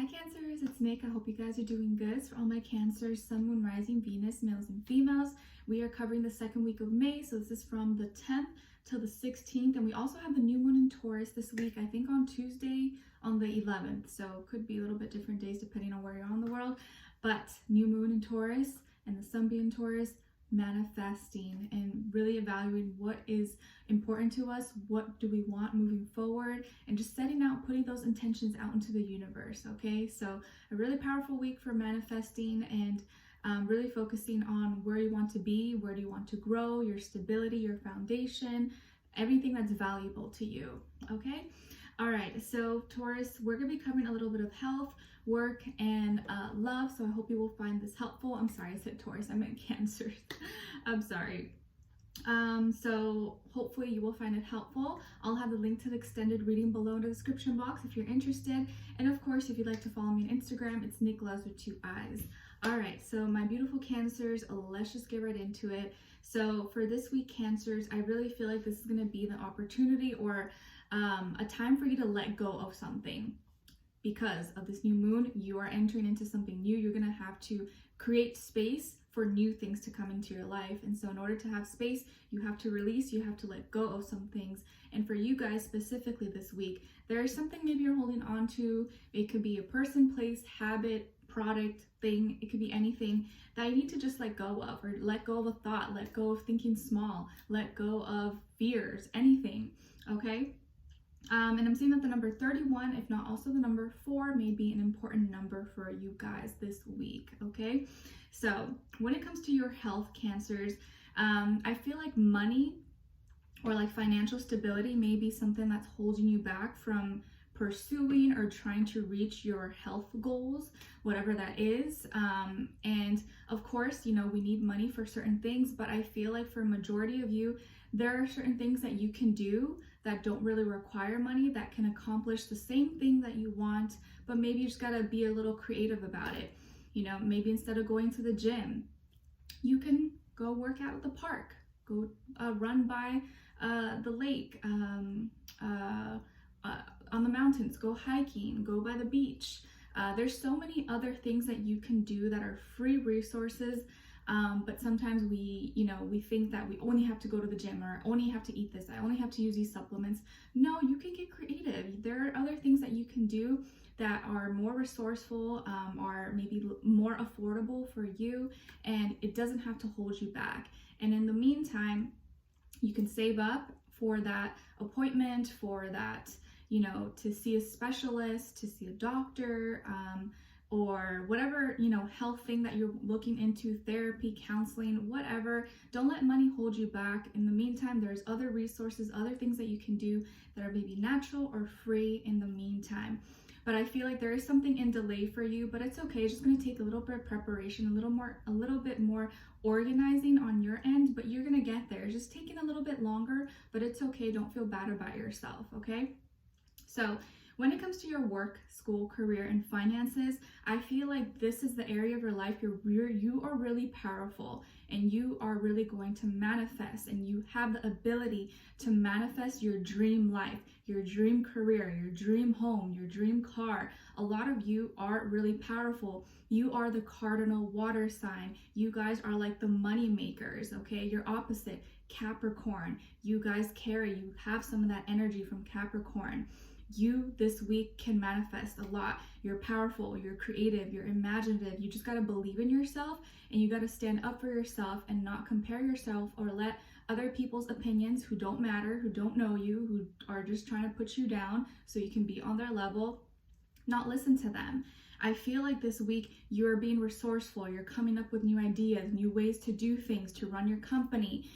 Cancers, it's Nick. I hope you guys are doing good. For all my Cancers, Sun, Moon, Rising, Venus, males and females, we are covering the second week of May. So this is from the 10th till the 16th. And we also have the new moon in Taurus this week, I think on Tuesday on the 11th. So it could be a little bit different days depending on where you're on the world. But new moon in Taurus and the sun being Taurus, manifesting and really evaluating what is important to us, what do we want moving forward, and just setting out, putting those intentions out into the universe. Okay, so a really powerful week for manifesting and really focusing on where you want to be, where do you want to grow, your stability, your foundation, everything that's valuable to you. Okay, all right, so Taurus, we're going to be covering a little bit of health, work, and love, so I hope you will find this helpful. I'm sorry, I said Taurus, I meant Cancers. I'm sorry. So hopefully you will find it helpful. I'll have the link to the extended reading below in the description box if you're interested. And of course, if you'd like to follow me on Instagram, it's Nicloves with 2 eyes. All right, so my beautiful Cancers, let's just get right into it. So for this week, Cancers, I really feel like this is going to be the opportunity or a time for you to let go of something. Because of this new moon, you are entering into something new. You're going to have to create space for new things to come into your life. And so in order to have space, you have to release, you have to let go of some things. And for you guys specifically this week, there is something maybe you're holding on to. It could be a person, place, habit, product, thing. It could be anything that you need to just let go of, or let go of a thought, let go of thinking small, let go of fears, anything. Okay. And I'm seeing that the number 31, if not also the number 4, may be an important number for you guys this week, okay? So when it comes to your health, Cancers, I feel like money or like financial stability may be something that's holding you back from pursuing or trying to reach your health goals, whatever that is. And of course, you know, we need money for certain things, but I feel like for a majority of you, there are certain things that you can do that don't really require money that can accomplish the same thing that you want, but maybe you just gotta be a little creative about it. You know, maybe instead of going to the gym, you can go work out at the park, go run by the lake, on the mountains, go hiking, go by the beach. There's so many other things that you can do that are free resources. But sometimes we think that we only have to go to the gym, or only have to eat this, I only have to use these supplements. No, you can get creative. There are other things that you can do that are more resourceful, are maybe more affordable for you, and it doesn't have to hold you back. And in the meantime, you can save up for that appointment, for that, you know, to see a specialist, to see a doctor, or whatever, you know, health thing that you're looking into, therapy, counseling, whatever. Don't let money hold you back. In the meantime, there's other resources, other things that you can do that are maybe natural or free in the meantime. But I feel like there is something in delay for you, but it's okay. It's just going to take a little bit of preparation, a little bit more organizing on your end, but you're going to get there. It's just taking a little bit longer, but it's okay. Don't feel bad about yourself, okay? So when it comes to your work, school, career, and finances, I feel like this is the area of your life you are really powerful, and you are really going to manifest, and you have the ability to manifest your dream life, your dream career, your dream home, your dream car. A lot of you are really powerful. You are the cardinal water sign. You guys are like the money makers, okay? You're opposite, Capricorn. You guys you have some of that energy from Capricorn. You this week can manifest a lot. You're powerful, you're creative, you're imaginative. You just got to believe in yourself, and you got to stand up for yourself and not compare yourself or let other people's opinions who don't matter, who don't know you, who are just trying to put you down so you can be on their level, not listen to them. I feel like this week you're being resourceful. You're coming up with new ideas, new ways to do things, to run your company,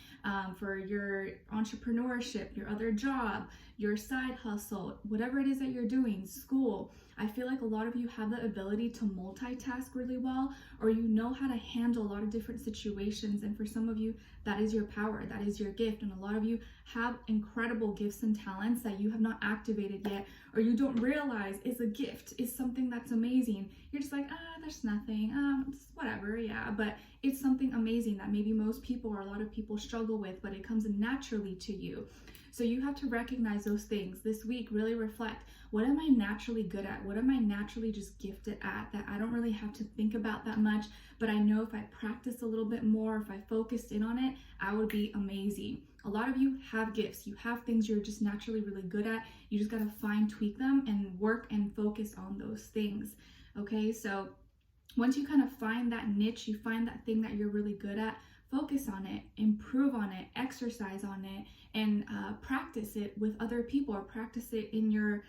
for your entrepreneurship, your other job, your side hustle, whatever it is that you're doing, school. I feel like a lot of you have the ability to multitask really well, or you know how to handle a lot of different situations. And for some of you, that is your power, that is your gift. And a lot of you have incredible gifts and talents that you have not activated yet, or you don't realize is a gift, is something that's amazing. You're just like, there's nothing, it's whatever, yeah. But it's something amazing that maybe most people or a lot of people struggle with, but it comes naturally to you. So you have to recognize those things this week. Really reflect, what am I naturally good at? What am I naturally just gifted at that I don't really have to think about that much, but I know if I practice a little bit more, if I focused in on it, I would be amazing. A lot of you have gifts, you have things you're just naturally really good at. You just got to fine tweak them and work and focus on those things. Okay, so once you kind of find that niche, you find that thing that you're really good at, focus on it, improve on it, exercise on it, and practice it with other people, or practice it in your,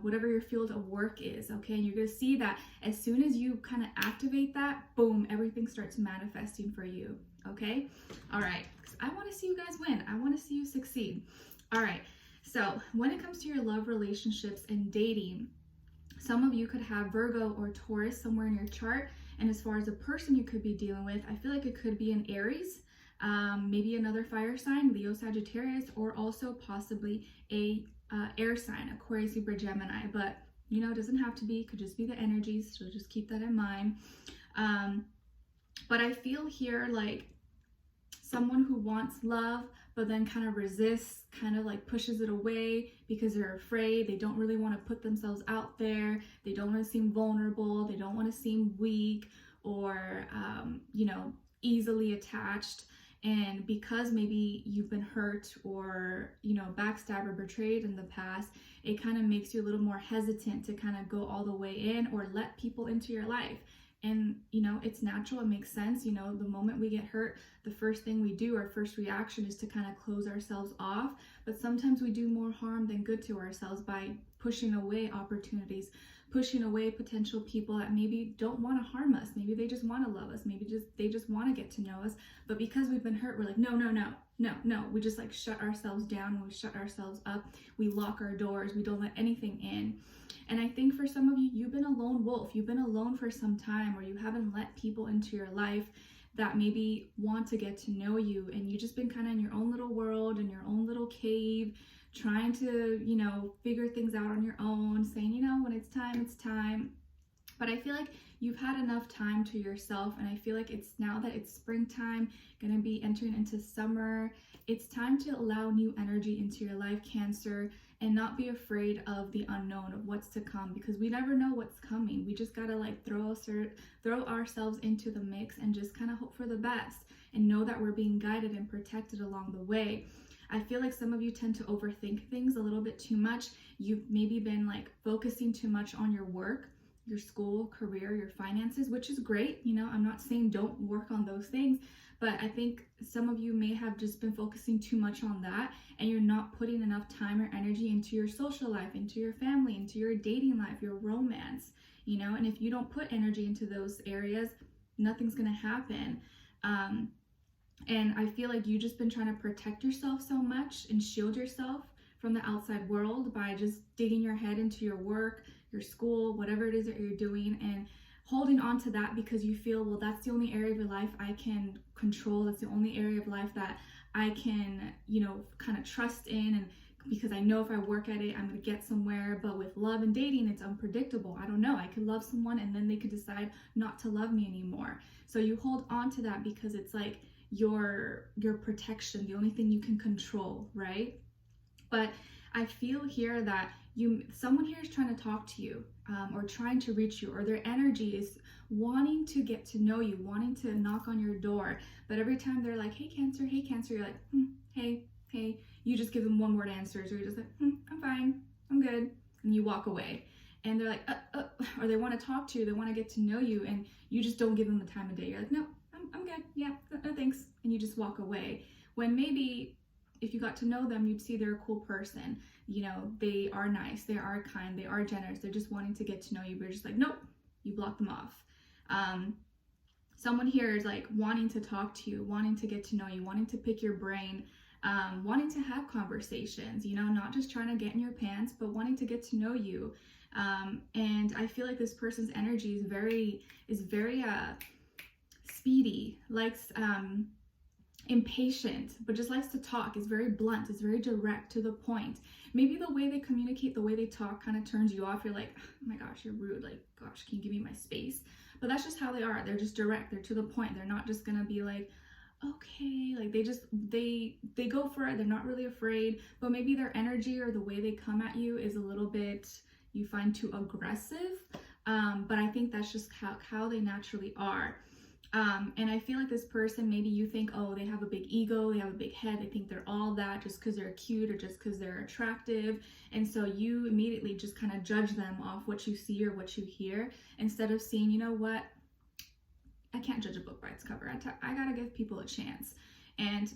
whatever your field of work is. Okay, and you're going to see that as soon as you kind of activate that, boom, everything starts manifesting for you. Okay, all right, I want to see you guys win. I want to see you succeed. All right, so when it comes to your love relationships and dating, some of you could have Virgo or Taurus somewhere in your chart. And as far as a person you could be dealing with, I feel like it could be an Aries, maybe another fire sign, Leo, Sagittarius, or also possibly a air sign, Aquarius, Libra, Gemini. But, it doesn't have to be. It could just be the energies. So just keep that in mind. But I feel here like someone who wants love, but then kind of resists, kind of like pushes it away because they're afraid. They don't really want to put themselves out there. They don't want to seem vulnerable. They don't want to seem weak or, easily attached. And because maybe you've been hurt or, backstabbed or betrayed in the past, it kind of makes you a little more hesitant to kind of go all the way in or let people into your life. And, it's natural, it makes sense. The moment we get hurt, the first thing we do, our first reaction is to kind of close ourselves off. But sometimes we do more harm than good to ourselves by pushing away opportunities, pushing away potential people that maybe don't want to harm us. Maybe they just want to love us. Maybe they just want to get to know us. But because we've been hurt, we're like, no. We just like shut ourselves down. We shut ourselves up. We lock our doors. We don't let anything in. And I think for some of you, you've been a lone wolf. You've been alone for some time, or you haven't let people into your life that maybe want to get to know you. And you've just been kind of in your own little world, in your own little cave, trying to, figure things out on your own, saying, when it's time, it's time. But I feel like you've had enough time to yourself, and I feel like it's now that it's springtime, gonna be entering into summer, it's time to allow new energy into your life, Cancer, and not be afraid of the unknown, of what's to come, because we never know what's coming. We just gotta like throw ourselves into the mix and just kind of hope for the best and know that we're being guided and protected along the way. I feel like some of you tend to overthink things a little bit too much. You've maybe been like focusing too much on your work, your school, career, your finances, which is great. I'm not saying don't work on those things, but I think some of you may have just been focusing too much on that, and you're not putting enough time or energy into your social life, into your family, into your dating life, your romance, and if you don't put energy into those areas, nothing's going to happen. And I feel like you've just been trying to protect yourself so much and shield yourself from the outside world by just digging your head into your work, your school, whatever it is that you're doing, and holding on to that because you feel, well, that's the only area of your life I can control. That's the only area of life that I can, kind of trust in. And because I know if I work at it, I'm going to get somewhere. But with love and dating, it's unpredictable. I don't know. I could love someone and then they could decide not to love me anymore. So you hold on to that because it's like your protection, the only thing you can control, right? But I feel here that someone here is trying to talk to you, or trying to reach you, or their energy is wanting to get to know you, wanting to knock on your door. But every time they're like, hey Cancer, you're like, hey, you just give them one word answers, or you're just like, I'm fine, I'm good, and you walk away. And they're like, or they want to talk to you, they want to get to know you, and you just don't give them the time of day. You're like, no, I'm good, yeah, no thanks, and you just walk away. When maybe if you got to know them, you'd see they're a cool person. They are nice, they are kind, they are generous, they're just wanting to get to know you, but you're just like, nope, you block them off. Someone here is like wanting to talk to you, wanting to get to know you, wanting to pick your brain, wanting to have conversations, not just trying to get in your pants, but wanting to get to know you. And I feel like this person's energy is very speedy, likes impatient, but just likes to talk, is very blunt, is very direct, to the point. Maybe the way they communicate, the way they talk kind of turns you off. You're like, oh my gosh, you're rude, like, gosh, can you give me my space? But that's just how they are. They're just direct, they're to the point. They're not just gonna be like, okay, like they go for it, they're not really afraid, but maybe their energy or the way they come at you is a little bit, you find, too aggressive. But I think that's just how they naturally are. And I feel like this person, maybe you think, oh, they have a big ego, they have a big head, they think they're all that just because they're cute or just because they're attractive. And so you immediately just kind of judge them off what you see or what you hear, instead of seeing, you know what, I can't judge a book by its cover. I gotta give people a chance. And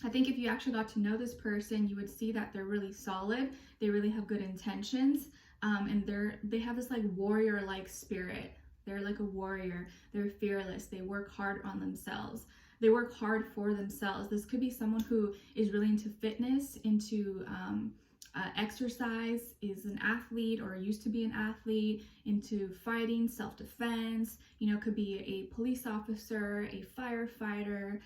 I think if you actually got to know this person, you would see that they're really solid. They really have good intentions, and they have this like warrior-like spirit. They're like a warrior. They're fearless. They work hard on themselves. They work hard for themselves. This could be someone who is really into fitness, into exercise, is an athlete or used to be an athlete, into fighting, self-defense, you know, could be a police officer, a firefighter,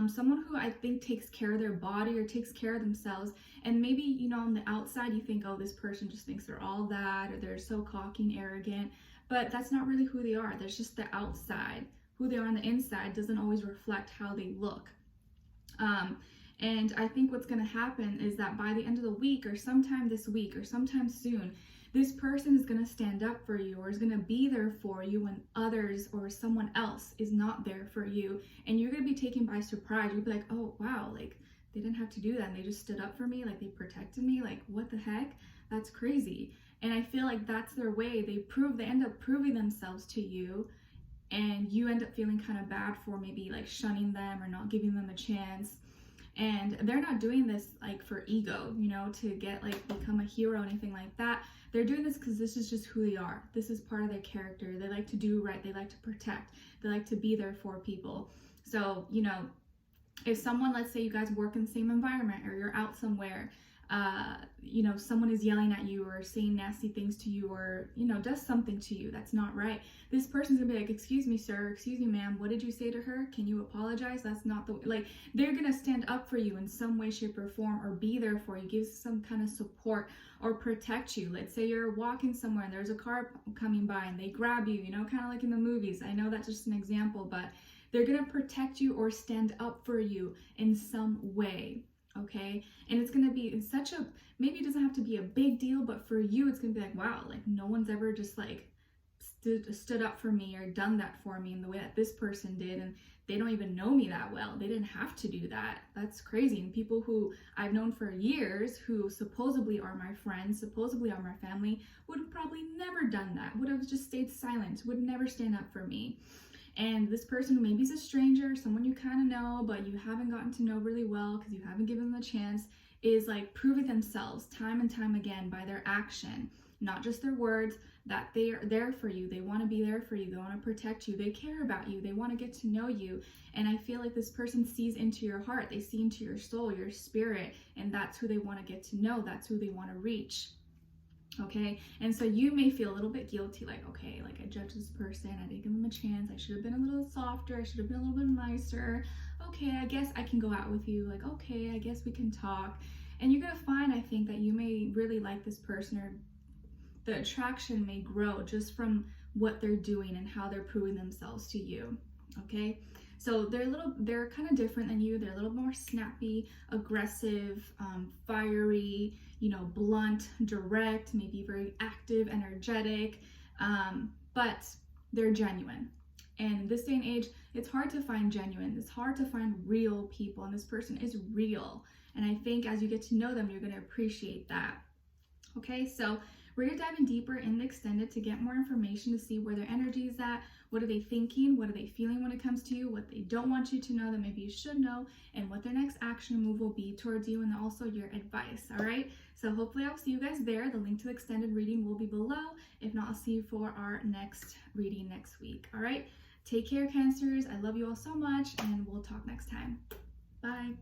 someone who I think takes care of their body or takes care of themselves. And maybe, you know, on the outside you think, oh, this person just thinks they're all that, or they're so cocky and arrogant, but that's not really who they are. That's just the outside. Who they are on the inside doesn't always reflect how they look. And I think what's going to happen is that by the end of the week, or sometime this week, or sometime soon, this person is going to stand up for you, or is going to be there for you when others or someone else is not there for you. And you're going to be taken by surprise. You'll be like, oh, wow, like they didn't have to do that. And they just stood up for me. Like they protected me. Like what the heck? That's crazy. And I feel like that's their way. They end up proving themselves to you. And you end up feeling kind of bad for maybe like shunning them or not giving them a chance. And they're not doing this like for ego, you know, to get like become a hero or anything like that. They're doing this because this is just who they are. This is part of their character. They like to do right. They like to protect. They like to be there for people. So, you know, if someone, let's say you guys work in the same environment, or you're out somewhere, you know, someone is yelling at you or saying nasty things to you, or, you know, does something to you that's not right, this person's gonna be like, excuse me, sir, excuse me, ma'am, what did you say to her? Can you apologize? That's not the way. Like, they're gonna stand up for you in some way, shape, or form, or be there for you, give some kind of support, or protect you. Let's say you're walking somewhere and there's a car coming by and they grab you, you know, kind of like in the movies. I know that's just an example, but they're gonna protect you or stand up for you in some way. Okay, and it's gonna be in such a, maybe it doesn't have to be a big deal, but for you it's gonna be like, wow, like no one's ever just like stood up for me or done that for me in the way that this person did, and they don't even know me that well. They didn't have to do that. That's crazy. And people who I've known for years, who supposedly are my friends, supposedly are my family, would have probably never done that, would have just stayed silent, would never stand up for me. And this person who maybe is a stranger, someone you kind of know, but you haven't gotten to know really well because you haven't given them a chance, is like proving themselves time and time again by their action, not just their words, that they are there for you. They want to be there for you. They want to protect you. They care about you. They want to get to know you. And I feel like this person sees into your heart. They see into your soul, your spirit, and that's who they want to get to know. That's who they want to reach. Okay, and so you may feel a little bit guilty, like, okay, like I judged this person, I didn't give them a chance, I should have been a little softer, I should have been a little bit nicer. Okay, I guess I can go out with you, like, okay, I guess we can talk. And you're gonna find, I think, that you may really like this person, or the attraction may grow just from what they're doing and how they're proving themselves to you. Okay, so they're kind of different than you. They're a little more snappy, aggressive, fiery, you know, blunt, direct, maybe very active, energetic, but they're genuine. And in this day and age, it's hard to find genuine. It's hard to find real people, and this person is real. And I think as you get to know them, you're going to appreciate that. Okay, so we're going to dive in deeper in the extended to get more information, to see where their energy is at, what are they thinking, what are they feeling when it comes to you, what they don't want you to know that maybe you should know, and what their next action move will be towards you, and also your advice. All right, so hopefully I'll see you guys there. The link to the extended reading will be below. If not, I'll see you for our next reading next week. All right, take care, Cancers. I love you all so much, and we'll talk next time. Bye.